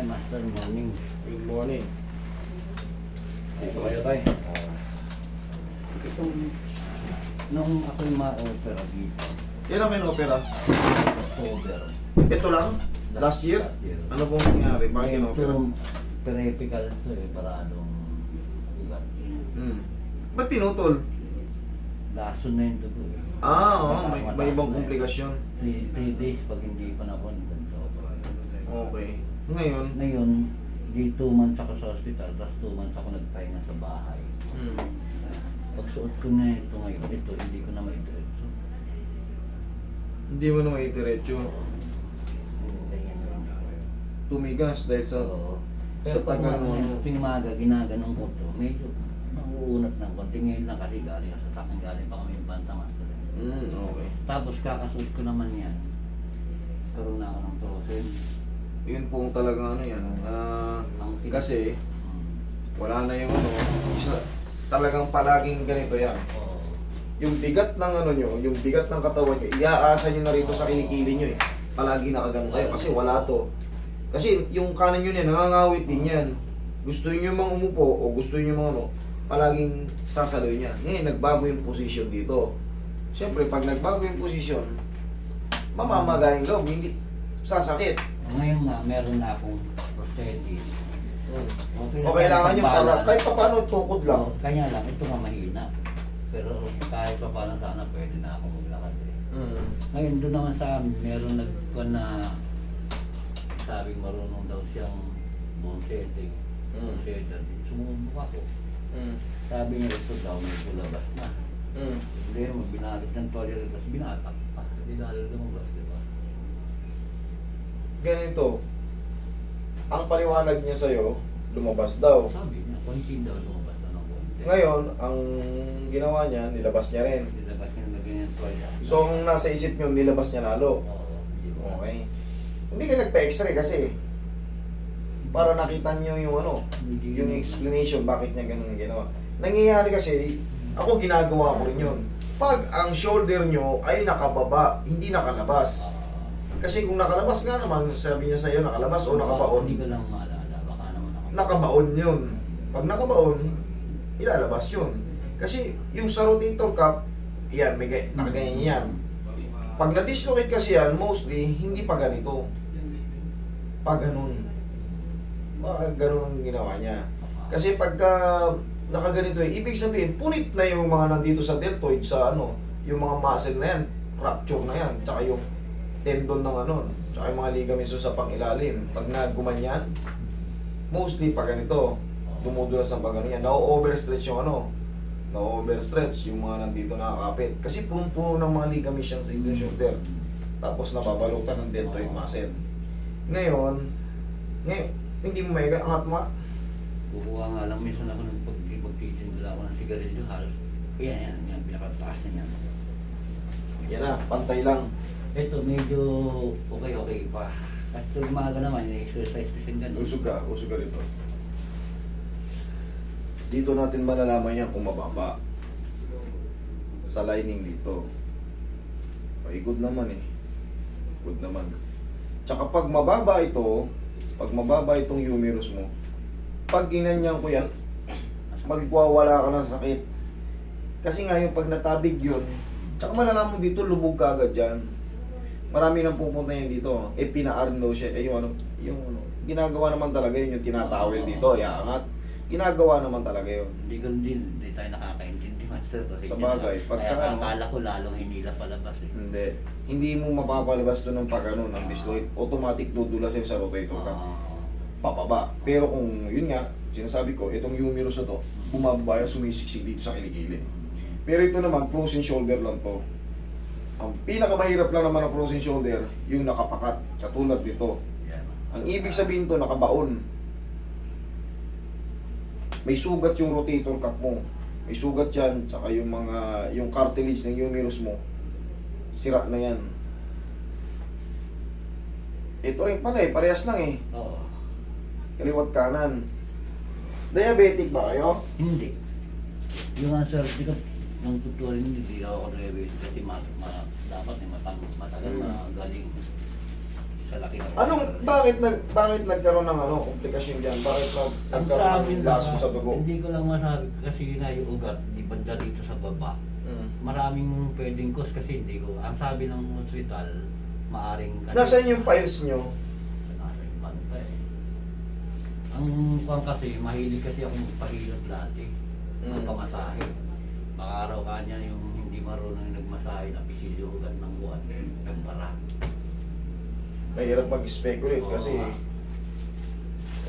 Ay, Master, morning. Good morning. Dito kayo tayo. Itong, nung ako'y ma-opera dito, Kailan kayo na-opera? October. Ito lang? Last year? Ano pong nangyari? Bakit na-opera? Ito, periapical to eh, paradong ugat. Ba't pinutol? Lason na yung dugo eh. Oo. May ibang komplikasyon. 3 days pag hindi pa na-on, ganito. Okay. Ngayon? Ngayon, di 2 months ako sa hospital, tapos 2 months ako nagpahinga sa bahay. Pagsuot ko na ito ngayon, ito, hindi ko na maidiretso. Hindi mo na maitiretso. Tumigas dahil sa... Oo. sa Pero pag tagal mo, ano? tuwing maga, ginaganong ko to, medyo nauunat ng konti. Ngayon lang kasi galing sa takin, galing pa kami yung Bantamaster. Okay. Tapos kakasuot ko naman yan. Karoon na ako ng frozen. Yun pong talagang ano yan. Kasi wala na yung ano. Talagang palaging ganito yan. Oo. Yung bigat ng ano nyo, yung bigat ng katawan nyo, iaasa nyo na rito sa kilikili nyo eh. Palagi nakagano kayo kasi wala to. Kasi yung kanan nyo niya, nangangawit din yan. Gusto nyo mang umupo o gusto nyo mang ano, palaging sasaloy niya. Ngayon, nagbago yung position dito. Siyempre, pag nagbago yung position, mamamagayin ka, hindi sasakit. Ngayon nga, meron na akong prosthetic. O kailangan nyo para, kahit pa paano tukod lang. Kanya lang, ito nga mahina. Pero kahit pa paano sana pwede na ako maglakad eh. Ngayon doon naman sa amin, meron na sabing marunong daw siyang bone setting. Bone setter. Sumubok ako. Sabi niya ito daw may kulabas na. Hindi mo, binalit ng toilet, tapos binatak pa. Hindi dahil lumabas, di ba? Ganito, ang paliwanag niya sa'yo, lumabas daw. Sabi niya, konti daw lumabas na ng konti. Ngayon, ang ginawa niya, nilabas niya rin. Nilabas niya na ganyan yung toilet. So, ang nasa isip niyo, nilabas niya lalo. Oo, hindi ko. Okay. Hindi ka nagpa-x-ray kasi para nakita niyo yung ano, yung explanation bakit niya ganun ang ginawa. Nangyayari kasi, ako ginagawa ko rin yun. Pag ang shoulder niyo ay nakababa, hindi nakalabas. Kasi kung nakalabas nga naman, sabi niya sa'yo nakalabas o nakabaon. Hindi ko lang maalala, baka naman ako. Nakabaon yun. Pag nakabaon, ilalabas yun. Kasi yung sa rotator cuff, yan, may nakaganyan yan. Pag na-dislocate kasi yan, mostly, hindi pa ganito. Pag ganun. Baka ganun ang ginawa niya. Kasi pagka nakaganito ibig sabihin, punit na yung mga nandito sa deltoid, sa ano, yung mga muscle na yan, fracture na yan, tsaka yung tendon ng ano, tsaka yung mga ligaments sa pangilalim. Pag nagumanyan, mostly pag ganito, dumudulas ng pag ganyan, na-overstretch yung ano, na-overstretch yung mga nandito nakakapit. Kasi punong-puno ng mga ligaments yan sa yung shoulder. Tapos nababalutan ng deltoid muscle. Ngayon, hindi mo may angat mo. Kukuha nga lang, minsan ako nung pagtitinda ako ng sigarilyo, halos, yan, pinakataas na yan. Yan na, pantay lang. Ito, medyo okay pa. At sa umaga naman, exercise kasi ganun. Usog ka rito. Dito natin malalaman yan kung mababa. Sa lining dito. Ay, good naman eh. Good naman. Tsaka pag mababa itong humerus mo, pag ginanyan ko yan, magwawala ka ng sakit. Kasi nga yung pag natabig yun, tsaka malalaman mo dito, lubog ka agad dyan. Marami nang pupunta yan dito. Pina-arm daw siya. Yung ginagawa naman talaga yun, yung tinatawel dito, yaangat. Ginagawa naman talaga yun. Hindi tayo nakakaintindi, Master. Kasi Sa bagay, pagka kaya ano, akala ko lalong hinila palabas eh. Hindi mo mapapalabas to ng pag-ano, ng disloid. Automatic dudulas yun sa rotator cuff. Papaba. Pero kung yun nga, sinasabi ko, itong humerus na to, bumababa yan, sumisiksik dito sa kilikili. Pero ito naman, frozen shoulder lang to. Ang pinakamahirap lang naman ng frozen shoulder, yung nakapakat, katulad dito. Ang ibig sabihin to, nakabaon. May sugat yung rotator cuff mo. May sugat yan, tsaka yung cartilage ng humerus mo, sira na yan. Ito rin pala parehas lang eh. Oo. Kaliwat kanan. Diabetic ba kayo? Hindi. Yung nga sir, di ko nang tuturin hindi ako diabetes kasi dapat matagal na galing. sa laki ng bakit nagkaroon ng komplikasyon diyan? Bakit Ang nagkaroon sabi ng na, laso sa dugo? hindi ko lang masabi kasi na yung ugat, di banda dito sa baba. Maraming pwedeng cause kasi hindi ko. Ang sabi ng hospital, maaring kasi... Nasaan yung files nyo? Nasa yung banta eh. Ang kwan kasi, mahilig kasi akong pahilot dati. Ang pamasahe. Baka araw kanya yung hindi marunong yung nagmasahe, napisil yung ugat ng buwan. Nagbara. Mahirap mag-speculate Oo kasi nga.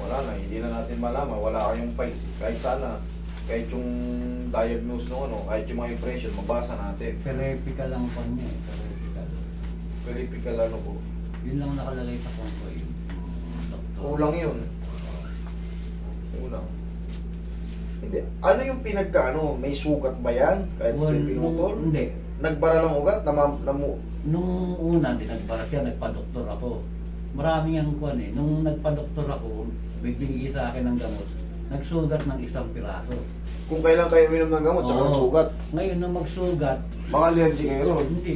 wala na, hindi na natin malaman. Wala kayong files. Kahit sana, kahit yung diagnose no, kahit yung mga impression, mabasa natin. Peripical lang po niya eh. Peripical. Verifical po. Yun lang nakalagay sa kwan ko yung doktor. Kulang yun. Kulang. Hindi. Ano yung may sukat ba yan? Kahit may pinutol? Hindi. Nagbara lang ugat? Nung una, di nagbara siya, nagpa-doktor ako. Maraming ang kwan eh. Nung nagpa-doktor ako, bibigay sa akin ng gamot. Nagsugat ng 1 piraso. Kung kailan kayo minom ng gamot, tsaka Oo. nagsugat. Ngayon, nung magsugat, Baka allergy kayo ron. hindi.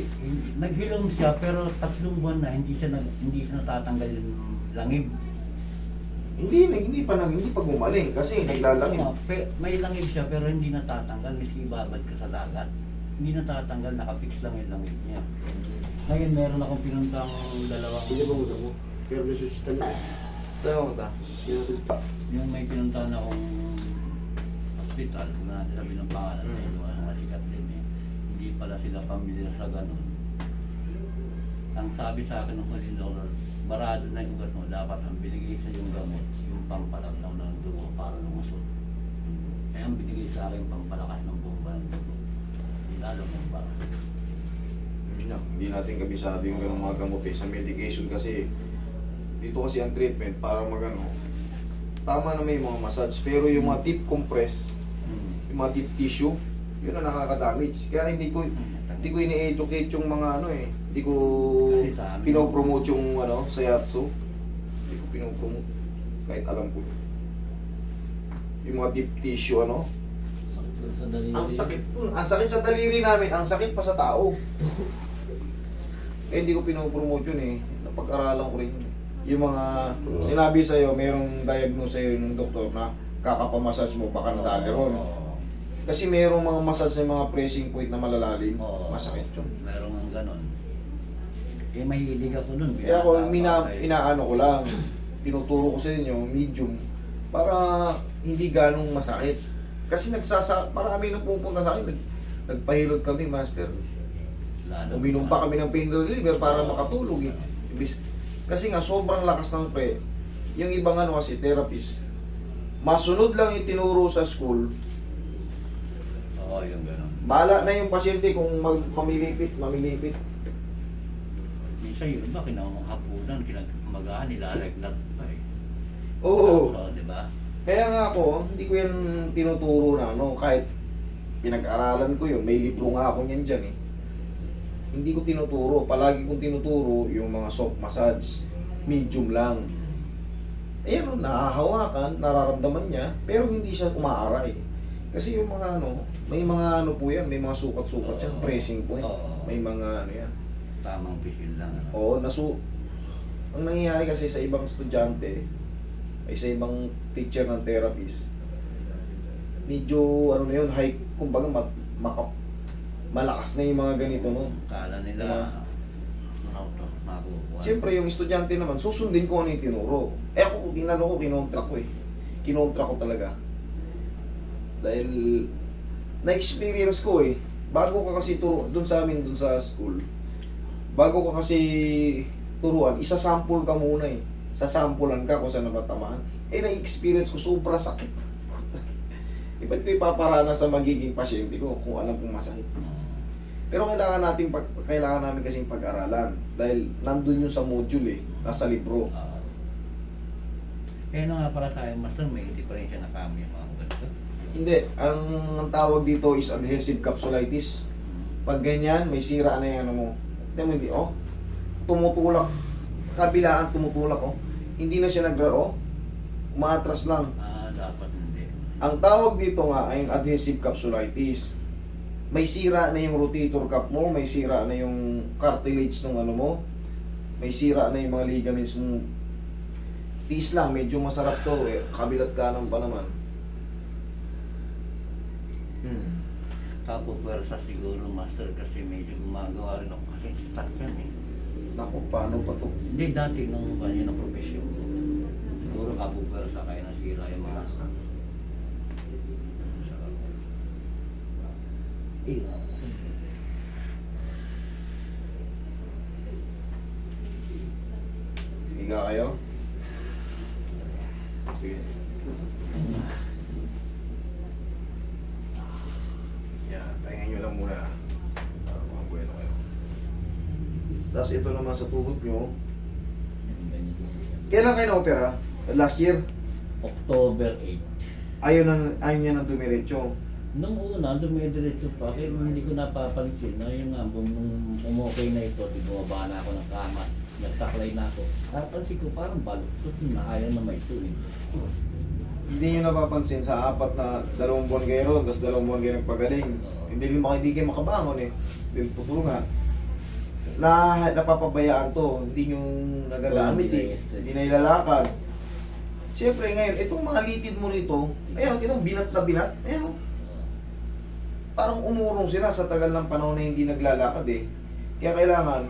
Naghilom siya, pero 3 buwan na, hindi siya natatanggal yung langib. Hindi pa gumaling kasi naglalangin. May langib siya, pero hindi natatanggal. Miski ibabad ka sa dagat. Hindi natatanggal, nakapix lang yung langib niya. Ngayon, meron akong pinuntang dalawang... Hindi ba mo? Pero resuscitan na. Saan ka? Yung may pinuntahan akong hospital, kung natin sabi ng pangalan na yun, mga sikat din eh. Hindi pala sila pamilyar sa ganun. Ang sabi sa akin ng koordinador, barado na yung ugat mo, dapat ang binigay sa yung gamot, yung pampalagnaw ng dugo para lumusot. Kaya ang binigay sa akin pampalakas ng bomba ng dugo. Hindi lalo ng para. Hindi natin kabisado yung ganung mga gamot eh. Sa medication kasi, dito kasi ang treatment para magano. Tama na may mga massage, pero yung mga deep compress, yung mga deep tissue, yun ang nakaka-damage. Kaya hindi ko ini-educate yung mga hindi ko Kasi sa amin- pinopromote yung sayatsu. Hindi ko pinopromote kahit alam ko. Yung mga deep tissue Sa daliri. ang sakit sa daliri namin, ang sakit pa sa tao. Hindi ko pinopromote yun eh. Napag-aralan ko rin yun. Yung mga sinabi sa'yo, merong diagnose sa'yo ng doktor na kakapamassage mo, baka nadali ron. Kasi merong mga massage sa mga pressing point na malalalim, masakit yun. Meron ang ganon. Eh, mahilig ako nun. Kaya ako, inaano ko lang, tinuturo ko sa inyo, medium, para hindi ganong masakit. Kasi marami nang pupunta sa akin, nagpahilot kami, master. Uminom pa kami ng pain reliever para makatulog eh. Kasi nga, sobrang lakas ng yung ibang kasi, therapist, masunod lang yung tinuro sa school, Oo, yung ganon. bahala na yung pasyente kung mamilipit. Minsan yun ba, kinakahapunan, kinagmagahan, nilaregnat pa eh. Oo. So, di ba? Kaya nga ako, hindi ko yan tinuturo na kahit pinag-aralan ko yun, may libro nga ako niyan dyan eh. Hindi ko tinuturo, palagi kong tinuturo yung mga soft massage, medium lang. Ayan, nahahawakan, nararamdaman niya, pero hindi siya umaaray. Kasi yung mga may mga po yan, may mga sukat-sukat yan, pressing point. May mga yan. Tamang pisil lang. Oo, ang nangyayari kasi sa ibang estudyante, ay sa ibang teacher ng therapist, medyo high, kumbaga malakas na yung mga ganito Kala nila, makukuha. Siyempre yung estudyante naman, susundin ko ano yung tinuro. Ako, kinontra ko talaga. Dahil na-experience ko bago ka kasi doon sa amin, doon sa school, bago ka kasi turuan, isa-sample ka muna sasampulan ka kung saan nabatamaan. Na-experience ko, sobra sakit. Iba't ko ipaparana sa magiging pasyente ko kung alam kong masakit. Pero kailangan namin kasing pag-aralan dahil nandun yun sa module nasa libro. Kaya nga para sa akin, master, may diferensya na kami yung mga ganito. Hindi, ang tawag dito is adhesive capsulitis. Pag ganyan, may sira na yung mo. Hindi, tumutulak. Kabilaan, tumutulak, Hindi na siya umaatras lang. Dapat hindi. Ang tawag dito nga ay adhesive capsulitis. May sira na yung rotator cuff mo, may sira na yung cartilage ng mo. may sira na yung mga ligaments mo. Tiis lang, medyo masarap to eh. Kabilat kanan pa naman. Kapupwersa siguro, master, kasi medyo gumagawa rin ako kasi stuck yan eh. Naku, paano pa to? Hindi dati nung kanya na profesyon. Siguro kapupwersa kaya nasira yung mga Higa kayo? Sige. Yan, pahinga nyo lang muna. Para makabuelo kayo. Tapos ito naman sa tuhod nyo. Kailan kayo na-opera? Last year? October 8. Ayaw niya na dumiretso. Nung una, dumidiretso pa, kaya hindi ko napapansin na yung nga, nung umokay na ito, bumaba na ako ng kama, nagsaklay na ako. Napansin ko parang baluktot na ayaw na may tuloy. Hindi nyo napapansin sa 2 na 2 buwan kayo ron, tapos 2 buwan kayo nagpagaling. Hindi kayo makabangon eh. Dahil puturo nga. Napapabayaan to, hindi nyo nagagamit eh. Hindi na ilalakad. Siyempre ngayon, itong mga litid mo rito, ayan, itong binat na binat, ayan oh. Parang umurong sila sa tagal ng panahon na hindi naglalakad eh. Kaya kailangan,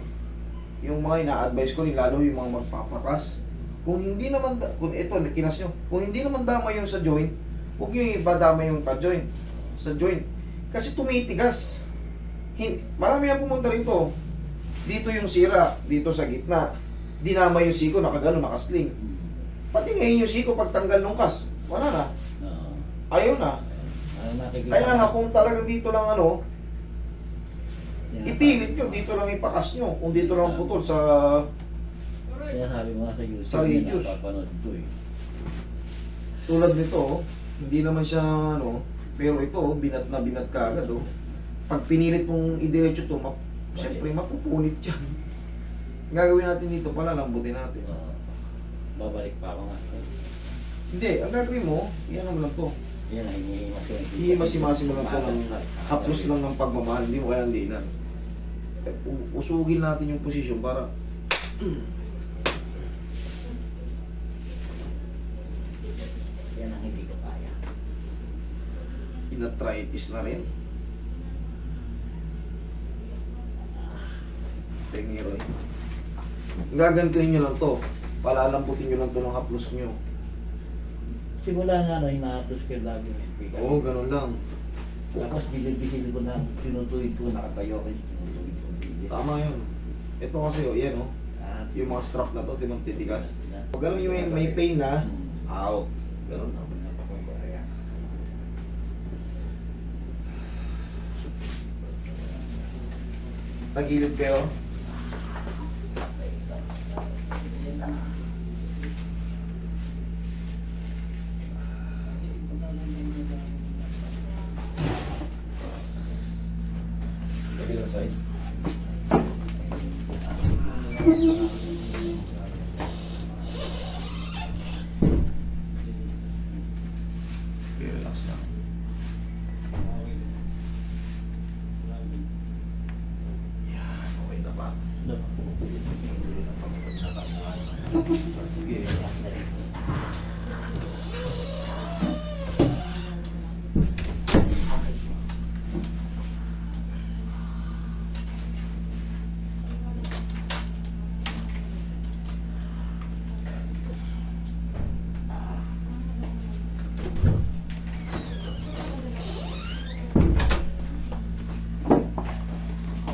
yung mga ina-advise ko rin, lalo yung mga magpapakas, kung hindi naman, kung ito, kinas nyo, kung hindi naman dama yung sa joint, huwag nyo ibadama yung pa-joint, sa joint. Kasi tumitigas. Marami na pumunta rito. Dito yung sira, dito sa gitna. Dinama yung siko, nakagano, nakasling. Pati ngayon yung siko, pagtanggal nung kas, wala na. Ayaw na. Kaya nga kung talagang dito lang ano, ipilit nyo, dito lang ipakas nyo. Kung dito lang putol sa... Kaya sabi mo nga sa YouTube, Sa radius. napapanood ko eh. Tulad nito, hindi naman siya ano, pero ito, binat na binat ka agad oh. Pag pinilit mong idiretso to, siyempre mapupunit siya. Gagawin natin dito, palalambutin natin. Babalik pa ako nga. Hindi, ang gagawin mo, yan naman lang to. Yan ay Hihimasi-masi mo lang to ng haplos lang ng pagmamahal, hindi mo kaya diinan. Usugin natin yung posisyon para Yan ang hindi ko kaya. inatritis na rin. Tengiroy. Gagantuin nyo lang to. Palalamputin nyo lang to ng haplos nyo. Simula nga no, hinahapos ko lagi ng speaker. Oo, ganun lang. Tapos bilid-bilid ko na, sinutuid ko, nakatayo ko, sinutuid ko. Tama yun. Ito kasi, oh, yan oh. At, Yung mga strap na to, di ba titigas? Pag ganun yung may pain na, out. Ganun na. Tagilid kayo. Kabilang side. Okay, relax lang. Yan, okay na ba? Sige.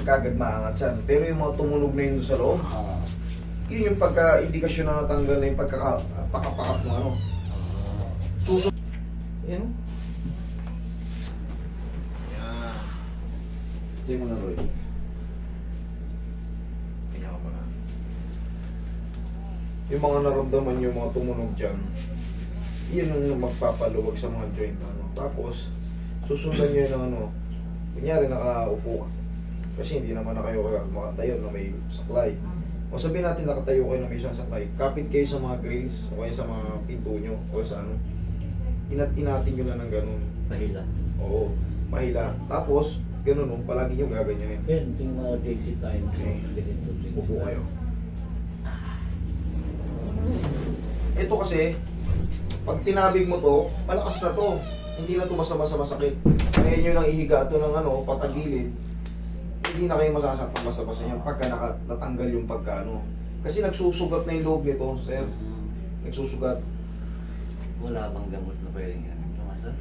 Kagad maangat yan. Pero yung mga tumunog na yun doon sa loob, yun yung pagka-indikasyon na natanggal na yung pagkakapakat mo ano. Susunod. Yan. Yan. Ito mo na, Roy. Kaya mo na. Yung mga naramdaman yung mga tumunog dyan, yun yung magpapaluwag sa mga joint na ano. Tapos, susundan nyo yun ng ano. Kunyari nakaupo ka. Kasi hindi naman na kayo makatayo na may saklay. O sabihin natin nakatayo kayo na may isang saklay. Kapit kayo sa mga grills o kaya sa mga pinto nyo o sa ano. Inatin nyo na ng ganun. Pahila. Oo, mahila. Tapos, ganun palagi nyo gaganyanin. Yan, yung mga daily time. Okay. Upo kayo. Ito kasi, pag tinabig mo to, malakas na to. Hindi na to basta-basta masakit. Ngayon nyo nang ihiga ito ng ano, patagilid, hindi na kayo masasaktan basta-basta yan pagka natanggal yung pagka ano. Kasi nagsusugat na yung loob nito, sir. Nagsusugat. Wala bang gamot na pwedeng yan? Tumasal?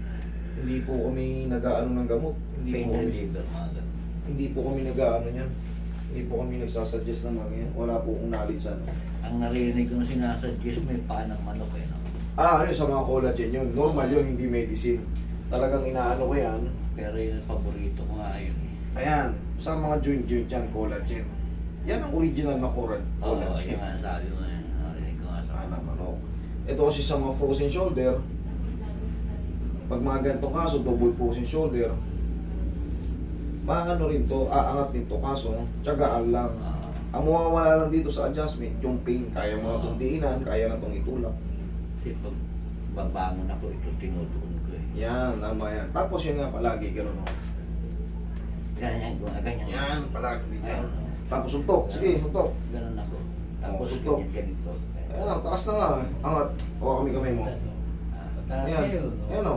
Hindi po kami nag-aano ng gamot. Pain reliever, mga ganun. Hindi po kami nag-aano niyan. Hindi po kami nagsasuggest ng mga yan. Wala po akong knowledge ano. Ang narinig ko na sinasuggest may paa ng manok eh, no? Ano sa mga collagen yun. Normal yun, hindi medicine. Talagang inaano ko yan. Pero yung paborito ko nga yun eh. Ayan, sa mga joint yan, collagen. Yan ang original na Oo, collagen. yung nga sabi mo eh. Narinig ko nga sa Manok. Ito kasi sa mga frozen shoulder, pag mga ganitong kaso, double frozen shoulder, maano rin to, aangat din to, kaso, tiyagaan lang. Ang mawawala lang dito sa adjustment, yung pain, kaya mo na itong diinan, kaya na itong itulak. Kasi pag babangon ako, ito tinutuon ko eh. Yan, tama yan. Tapos yun nga palagi, gano'n o. Ganyan, ganyan. Yan, palagi yan. Ayun, oh. Tapos suntok, sige, suntok. Ganun ako. Tapos suntok. ganito. Ayan o, taas na nga, angat. O, kamay mo. Ayan, ayan o.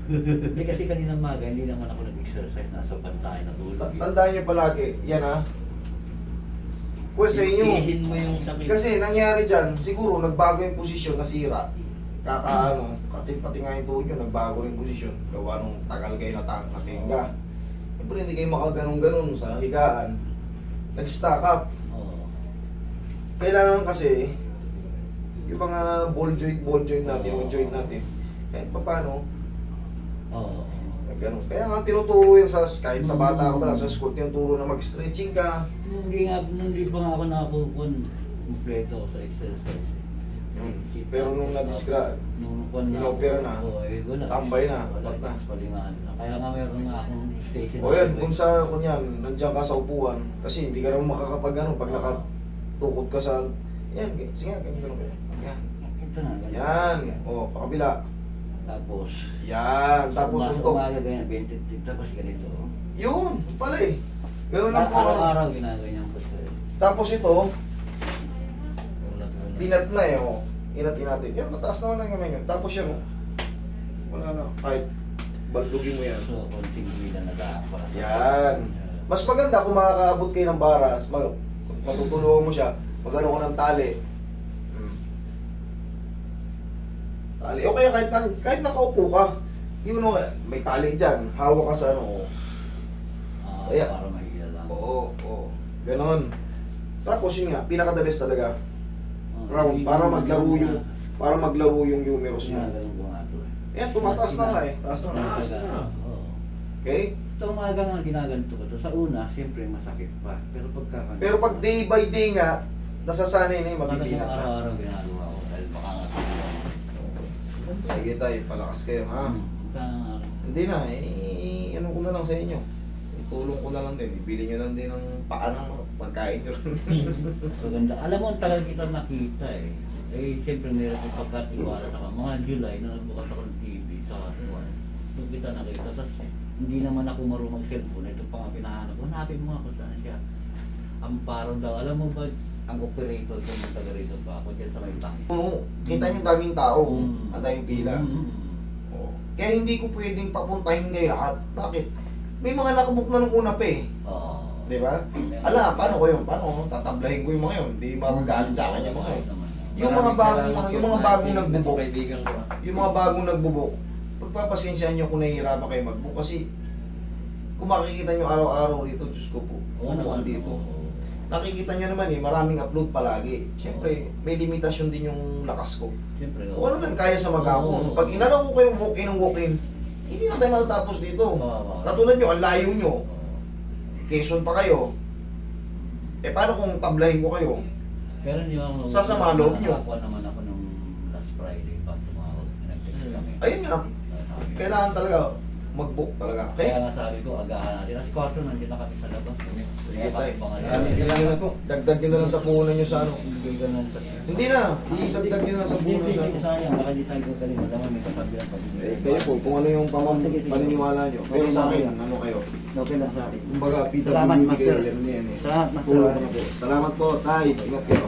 Hindi kasi kanina maga, hindi naman ako nag-exercise, nasa pantay na tulog. Tandaan nyo palagi, yan ha. Pwede sa inyo. Tiisin mo yung sakit. Kasi nangyari dyan, siguro nagbago yung posisyon, nasira. Kakaano, pati nga yung tuhod nyo, nagbago rin posisyon. Gawa nung tagal kayo natingga. Siyempre hindi kayo makaganon-ganon sa higaan. Nag-stack up. Oo. Kailangan kasi, yung mga ball joint natin, yung joint natin, kahit pa paano, Oo. ganun. Kaya nga tinuturo yan kahit sa bata ka pa lang, sa school, tinuturo na mag-stretching ka. Hindi pa nga ako nakapupun kompleto sa exercise. Pero nung na-describe, Nung inopera na, wala. tambay na, Wala, ba't na? palingaan na. Kaya nga meron nga akong station. O yan, kung sa kunyan, nandiyan ka sa upuan, kasi hindi ka naman makakapag ano, pag nakatukod ka sa, yan, sige nga, ganun. Yan, Ito na. ganun. yan, o, pakabila. Tapos. Tapos suntok. Umaga ganyan, 20, tapos ganito. Yun, pala eh. Ganun lang po. Araw-araw ginaganyan ko sir. Tapos ito, binat na eh, o. Inat-inatin. Yan, mataas naman ang kamay nyo. Tapos yan, o. Wala na, kahit baldugin mo yan. So, konting bilang na daan para. Yan. Mas maganda kung makakaabot kayo ng baras, matutulungan mo siya, magano ko ng tali. Tali. O kaya kahit nakaupo ka, hindi mo na, may tali dyan, hawak ka sa ano. Kaya, Para mahila lang. oo. Ganon. Tapos yun nga, pinaka-the best talaga. Oo. Round, para maglaro yung humerus mo. Ginaganon ko nga ito eh. Yan, tumataas na nga eh. Taas na nga. Taas na. Oo. Okay? Ito umaga nga ginaganto ko to. Sa una, siyempre masakit pa. Pero Pero pag day by day nga, nasasanay na yung Talagang mabibina ka. araw-araw ginagawa ko dahil baka nga Sige tayo, palakas kayo ha. Hindi na, ano ko na lang sa inyo. Tulong ko na lang din, ibili nyo lang din ng paanang pagkain nyo. Maganda. Alam mo, ang tagal kita nakita eh. Eh, siyempre meron ko pagkatiwala sa mga July na nagbukas ako ng TV sa kasuan. Nung kita nakita, tapos hindi naman ako marunong mag-cellphone. Ito pa nga pinahanap ko. Hanapin mo nga kung saan siya. Amparo daw. Alam mo ba, ang operator ko ng taga rito pa ako dyan sa may tank. Oo, kita nyo daming tao, ang daming pila. Mm. Oo. Kaya hindi ko pwedeng papuntahin kayo lahat. Bakit? May mga nakabook na nung una pa eh. Oo. Di ba? Ala, paano ko yun? Paano? Tatablahin ko yung mga yun. Hindi magagalit sa akin yung mga yun. Yung mga bagong nagbubok, Kaibigan ko. yung mga bagong nagbubok, pagpapasensyahan nyo kung nahihirapan kayo magbook kasi kung makikita nyo araw-araw dito, Diyos ko po, umuan dito. Nakikita nyo naman eh, maraming upload palagi. Siyempre, may limitasyon din yung lakas ko. Siyempre. Kung ano lang kaya sa maghapon. Pag inalaw ko kayong walk-in, hindi na tayo matatapos dito. Katulad nyo, ang layo nyo. Quezon pa kayo. Eh paano kung tablahin ko kayo? Pero hindi ako Sasama loob nyo. Nakakuha naman ako nung last Friday pa tumawag. Nag-text kami. Ayun nga. Kailangan talaga mag-book talaga. Okay? Kaya nga sabi ko, agahan natin. Kasi kwarto nandiyan na kami sa labas. Sige tayo. Pangalan. Kailangan po. Dagdag nyo na lang sa puhunan nyo sa ano. Hindi ganun pa. Hindi na. Idagdag nyo na sa puhunan sa ano. Hindi sayang. Baka di tayo galing. Alam may kasabihan pa. Kayo po, kung ano yung paniniwala nyo. Pero sa akin, ano kayo? Okay lang sa akin. Kumbaga, Salamat, PWD kayo. Master. Yan yan eh. Salamat, Master. Tulong ko na po. Salamat po, tay. Ingat kayo.